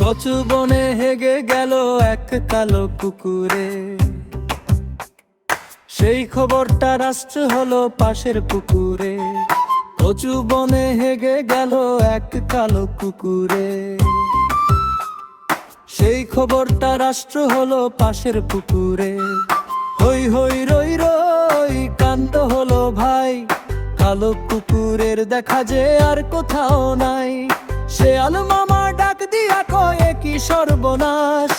কচু বনে হেগে গেল এক কালো কুকুরে, সেই খবরটা রাষ্ট্র হলো পাশের পুকুরে। কচু বনে হেগে গেল এক কালো কুকুরে, সেই খবরটা রাষ্ট্র হলো পাশের পুকুরে। হই হই রই রই কান্দ হলো ভাই, কালো কুকুরের দেখা যে আর কোথাও নাই। শেয়াল মামা ডাক দিয়া কয়ে কি সর্বনাশ,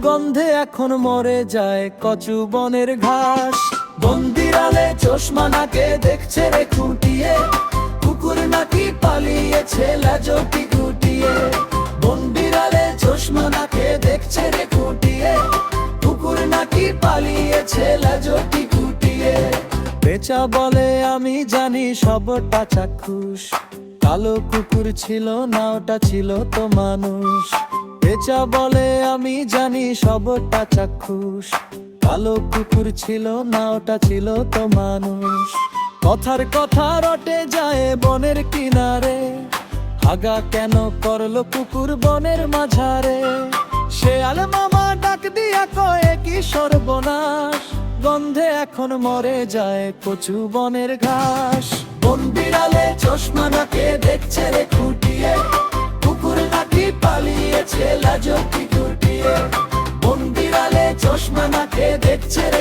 গন্ধে এখন মরে যায় কচু বনের ঘাস। বন্দিরালে চশমা নাকে দেখছে রে খুঁটিয়ে, কুকুর নাকি পালিয়েছে লাজটি গুটিয়ে। বন্দিরালে চশমা নাকে দেখছে রে খুঁটিয়ে, কুকুর নাকি পালিয়েছে লাজটি গুটিয়ে। পেঁচা বলে আমি জানি সবটা চাক্ষুষ, কালো কুকুর ছিল না ওটা ছিল তো মানুষ। পেঁচা বলে আমি জানি সবটা চাক্ষুষ, কালো কুকুর ছিল না ওটা ছিল তো মানুষ। কথার কথা রটে যায় বনের কিনারে, আগা কেন করলো কুকুর বনের মাঝারে। শেয়াল মামা ডাক দিয়া কয়ে কি সর্বনাশ, গন্ধে এখন মরে যায় কচু বনের ঘাস। বন বিড়ালে চশমা নাকে দেখছে রে খুঁটিয়ে, কুকুর নাকি পালিয়েছে লাজটি গুটিয়ে। বন বিড়ালে চশমা নাকে দেখছে রে